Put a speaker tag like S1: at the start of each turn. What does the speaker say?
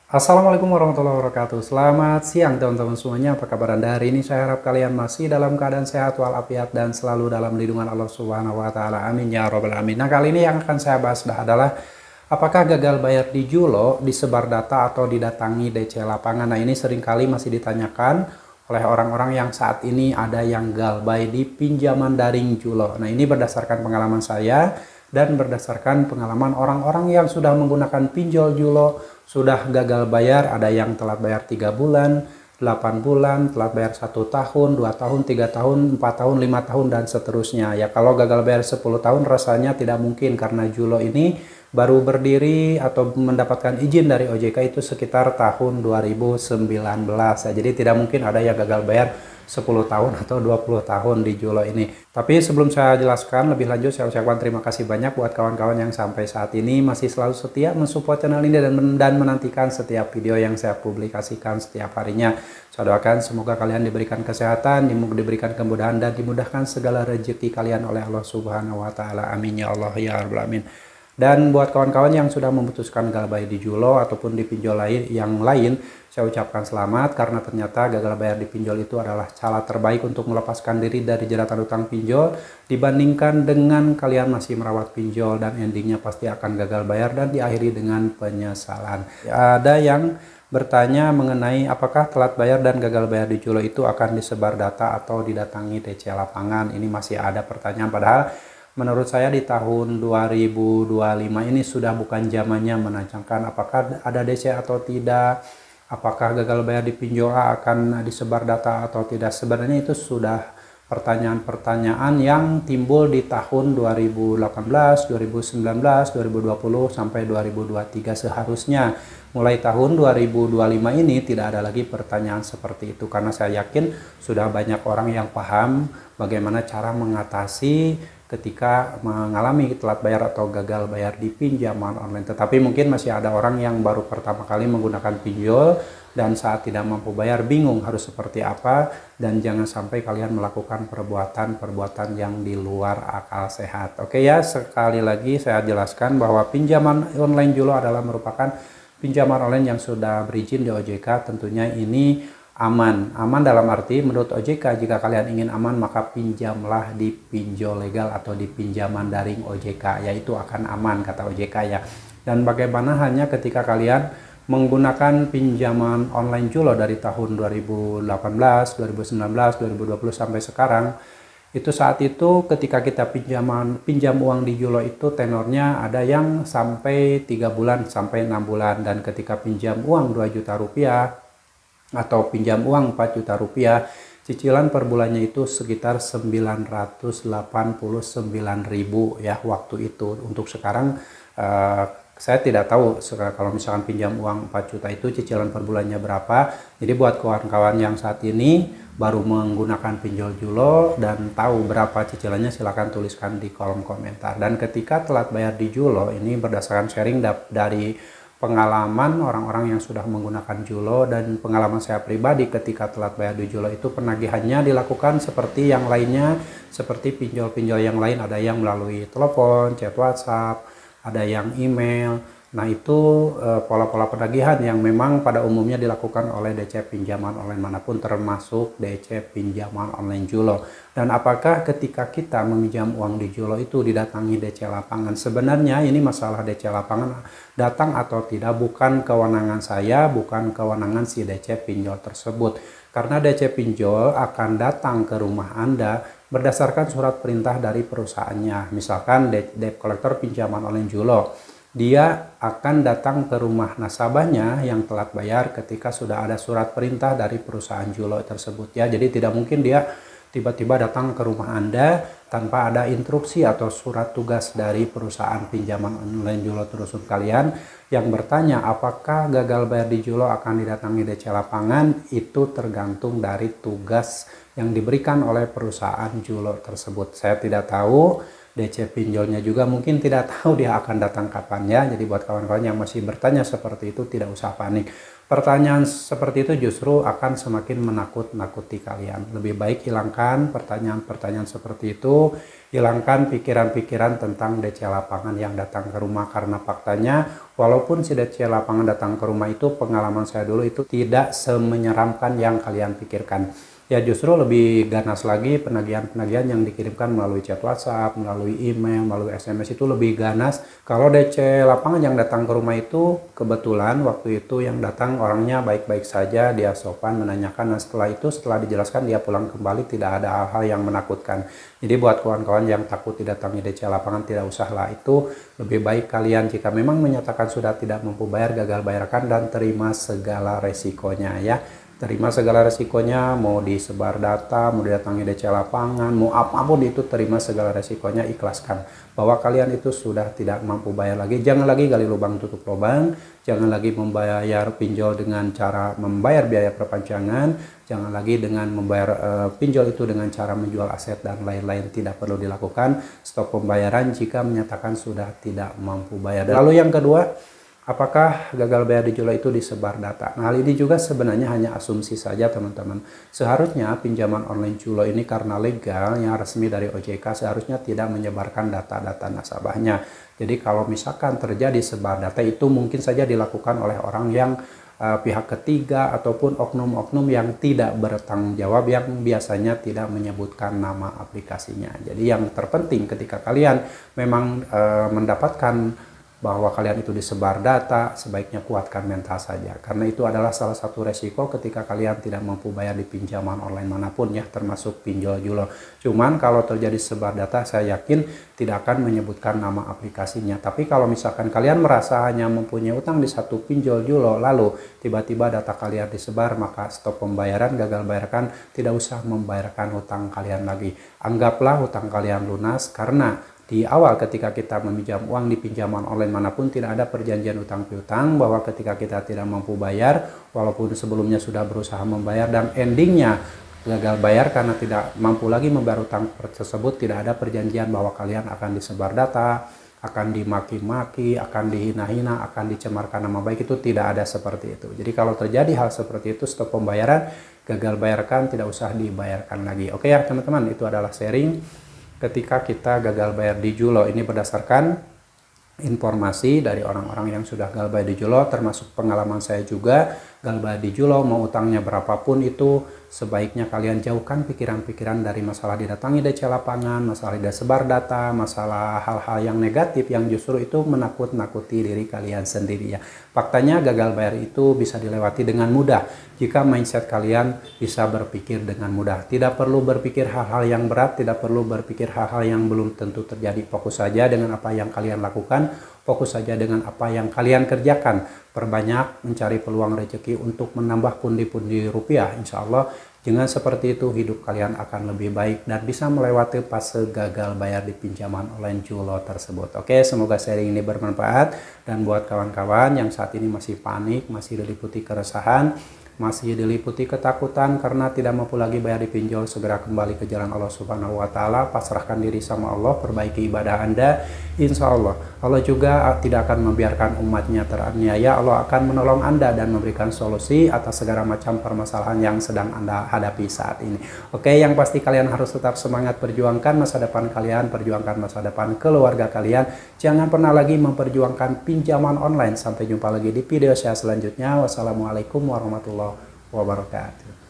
S1: Assalamualaikum warahmatullahi wabarakatuh. Selamat siang teman-teman semuanya. Apa kabar Anda hari ini? Saya harap kalian masih dalam keadaan sehat walafiat dan selalu dalam lindungan Allah Subhanahu wa taala. Amin ya rabbal alamin. Nah, kali ini yang akan saya bahas adalah apakah gagal bayar di Julo, disebar data atau didatangi DC lapangan. Nah, ini seringkali masih ditanyakan oleh orang-orang yang saat ini ada yang galbay di pinjaman daring Julo. Nah, ini berdasarkan pengalaman saya dan berdasarkan pengalaman orang-orang yang sudah menggunakan pinjol Julo, sudah gagal bayar. Ada yang telat bayar 3 bulan, 8 bulan, telat bayar 1 tahun, 2 tahun, 3 tahun, 4 tahun, 5 tahun, dan seterusnya. Ya, kalau gagal bayar 10 tahun rasanya tidak mungkin karena Julo ini baru berdiri atau mendapatkan izin dari OJK itu sekitar tahun 2019. Ya, jadi tidak mungkin ada yang gagal bayar 10 tahun atau 20 tahun di Julo ini. Tapi sebelum saya jelaskan lebih lanjut, saya ucapkan terima kasih banyak buat kawan-kawan yang sampai saat ini masih selalu setia mensupport channel ini dan menantikan setiap video yang saya publikasikan setiap harinya. Saya doakan semoga kalian diberikan kesehatan, diberikan kemudahan, dan dimudahkan segala rezeki kalian oleh Allah Subhanahu wa taala. Amin ya Allah ya rabbal alamin. Dan buat kawan-kawan yang sudah memutuskan galbay di Julo ataupun di pinjol yang lain, saya ucapkan selamat karena ternyata gagal bayar di pinjol itu adalah cara terbaik untuk melepaskan diri dari jeratan utang pinjol dibandingkan dengan kalian masih merawat pinjol dan endingnya pasti akan gagal bayar dan diakhiri dengan penyesalan. Ada yang bertanya mengenai apakah telat bayar dan gagal bayar di Julo itu akan disebar data atau didatangi DC lapangan. Ini masih ada pertanyaan, padahal menurut saya di tahun 2025 ini sudah bukan zamannya menanyakan apakah ada DC atau tidak, apakah gagal bayar di pinjol akan disebar data atau tidak. Sebenarnya itu sudah pertanyaan-pertanyaan yang timbul di tahun 2018, 2019, 2020 sampai 2023 seharusnya. Mulai tahun 2025 ini tidak ada lagi pertanyaan seperti itu karena saya yakin sudah banyak orang yang paham bagaimana cara mengatasi ketika mengalami telat bayar atau gagal bayar di pinjaman online. Tetapi mungkin masih ada orang yang baru pertama kali menggunakan pinjol dan saat tidak mampu bayar bingung harus seperti apa, dan jangan sampai kalian melakukan perbuatan-perbuatan yang di luar akal sehat. Oke ya, sekali lagi saya jelaskan bahwa pinjaman online Julo adalah merupakan pinjaman online yang sudah berizin di OJK. Tentunya ini aman dalam arti menurut OJK jika kalian ingin aman maka pinjamlah di pinjol legal atau di pinjaman daring OJK, yaitu akan aman kata OJK ya. Dan bagaimana hanya ketika kalian menggunakan pinjaman online Julo dari tahun 2018, 2019, 2020 sampai sekarang, itu saat itu ketika kita pinjam uang di Julo itu tenornya ada yang sampai 3 bulan sampai 6 bulan, dan ketika pinjam uang 2 juta rupiah atau pinjam uang 4 juta rupiah, cicilan per bulannya itu sekitar 989.000 ya waktu itu. Untuk sekarang saya tidak tahu kalau misalkan pinjam uang 4 juta itu cicilan per bulannya berapa. Jadi buat kawan-kawan yang saat ini baru menggunakan pinjol Julo dan tahu berapa cicilannya, silahkan tuliskan di kolom komentar. Dan ketika telat bayar di Julo ini berdasarkan sharing dari pengalaman orang-orang yang sudah menggunakan Julo dan pengalaman saya pribadi, ketika telat bayar di Julo itu penagihannya dilakukan seperti yang lainnya, seperti pinjol-pinjol yang lain. Ada yang melalui telepon, chat WhatsApp, ada yang email. Nah, itu pola-pola penagihan yang memang pada umumnya dilakukan oleh DC pinjaman online manapun, termasuk DC pinjaman online Julo. Dan apakah ketika kita meminjam uang di Julo itu didatangi DC lapangan? Sebenarnya ini masalah DC lapangan datang atau tidak bukan kewenangan saya, bukan kewenangan si DC pinjol tersebut. Karena DC pinjol akan datang ke rumah Anda berdasarkan surat perintah dari perusahaannya. Misalkan debt collector pinjaman online Julo, dia akan datang ke rumah nasabahnya yang telat bayar ketika sudah ada surat perintah dari perusahaan Julo tersebut ya. Jadi tidak mungkin dia tiba-tiba datang ke rumah Anda tanpa ada instruksi atau surat tugas dari perusahaan pinjaman online Julo tersebut. Kalian yang bertanya apakah gagal bayar di Julo akan didatangi DC lapangan, itu tergantung dari tugas yang diberikan oleh perusahaan Julo tersebut. Saya tidak tahu DC pinjolnya juga mungkin tidak tahu dia akan datang kapan ya. Jadi buat kawan-kawan yang masih bertanya seperti itu tidak usah panik. Pertanyaan seperti itu justru akan semakin menakut-nakuti kalian. Lebih baik hilangkan pertanyaan-pertanyaan seperti itu, hilangkan pikiran-pikiran tentang DC lapangan yang datang ke rumah. Karena faktanya walaupun si DC lapangan datang ke rumah itu, pengalaman saya dulu itu tidak semenyeramkan yang kalian pikirkan. Ya justru lebih ganas lagi penagihan-penagihan yang dikirimkan melalui chat WhatsApp, melalui email, melalui SMS itu lebih ganas. Kalau DC lapangan yang datang ke rumah itu kebetulan waktu itu yang datang orangnya baik-baik saja, dia sopan menanyakan, dan setelah itu setelah dijelaskan dia pulang kembali, tidak ada hal-hal yang menakutkan. Jadi buat kawan-kawan yang takut didatangi DC lapangan tidak usahlah, itu lebih baik kalian jika memang menyatakan sudah tidak mampu bayar, gagal bayarkan dan terima segala resikonya ya. Terima segala resikonya, mau disebar data, mau didatangi DC lapangan, mau apapun itu terima segala resikonya, ikhlaskan bahwa kalian itu sudah tidak mampu bayar lagi. Jangan lagi gali lubang tutup lubang, jangan lagi membayar pinjol dengan cara membayar biaya perpanjangan, jangan lagi dengan membayar pinjol itu dengan cara menjual aset dan lain-lain, tidak perlu dilakukan. Stop pembayaran jika menyatakan sudah tidak mampu bayar. Lalu yang kedua, apakah gagal bayar di Julo itu disebar data? Nah, hal ini juga sebenarnya hanya asumsi saja teman-teman. Seharusnya pinjaman online Julo ini karena legal yang resmi dari OJK seharusnya tidak menyebarkan data-data nasabahnya. Jadi kalau misalkan terjadi sebar data itu mungkin saja dilakukan oleh orang yang pihak ketiga ataupun oknum-oknum yang tidak bertanggung jawab yang biasanya tidak menyebutkan nama aplikasinya. Jadi yang terpenting ketika kalian memang mendapatkan bahwa kalian itu disebar data, sebaiknya kuatkan mental saja. Karena itu adalah salah satu resiko ketika kalian tidak mampu bayar di pinjaman online manapun ya, termasuk pinjol Julo. Cuman kalau terjadi sebar data, saya yakin tidak akan menyebutkan nama aplikasinya. Tapi kalau misalkan kalian merasa hanya mempunyai utang di satu pinjol Julo, lalu tiba-tiba data kalian disebar, maka stop pembayaran, gagal bayarkan, tidak usah membayarkan hutang kalian lagi. Anggaplah hutang kalian lunas, karena di awal ketika kita meminjam uang di pinjaman online manapun tidak ada perjanjian utang piutang bahwa ketika kita tidak mampu bayar walaupun sebelumnya sudah berusaha membayar dan endingnya gagal bayar karena tidak mampu lagi membayar utang tersebut, tidak ada perjanjian bahwa kalian akan disebar data, akan dimaki-maki, akan dihina-hina, akan dicemarkan nama baik, itu tidak ada seperti itu. Jadi kalau terjadi hal seperti itu, stop pembayaran, gagal bayarkan, tidak usah dibayarkan lagi. Oke ya teman-teman, itu adalah sharing ketika kita gagal bayar di Julo. Ini berdasarkan informasi dari orang-orang yang sudah gagal bayar di Julo, termasuk pengalaman saya juga gagal bayar di Julo. Mau utangnya berapapun itu sebaiknya kalian jauhkan pikiran-pikiran dari masalah didatangi DC lapangan, masalah disebar data, masalah hal-hal yang negatif yang justru itu menakut-nakuti diri kalian sendiri ya. Faktanya gagal bayar itu bisa dilewati dengan mudah jika mindset kalian bisa berpikir dengan mudah. Tidak perlu berpikir hal-hal yang berat, tidak perlu berpikir hal-hal yang belum tentu terjadi. Fokus saja dengan apa yang kalian lakukan, fokus saja dengan apa yang kalian kerjakan. Perbanyak mencari peluang rezeki untuk menambah pundi-pundi rupiah. Insya Allah dengan seperti itu hidup kalian akan lebih baik dan bisa melewati fase gagal bayar di pinjaman online Julo tersebut. Oke, semoga sharing ini bermanfaat. Dan buat kawan-kawan yang saat ini masih panik, masih diliputi keresahan, masih diliputi ketakutan karena tidak mampu lagi bayar di pinjol, segera kembali ke jalan Allah Subhanahu wa Ta'ala, pasrahkan diri sama Allah, perbaiki ibadah Anda. Insya Allah Allah juga tidak akan membiarkan umatnya teraniaya. Allah akan menolong Anda dan memberikan solusi atas segala macam permasalahan yang sedang Anda hadapi saat ini. Oke, yang pasti kalian harus tetap semangat perjuangkan masa depan kalian, perjuangkan masa depan keluarga kalian. Jangan pernah lagi memperjuangkan pinjaman online. Sampai jumpa lagi di video saya selanjutnya. Wassalamualaikum warahmatullahi wabarakatuh.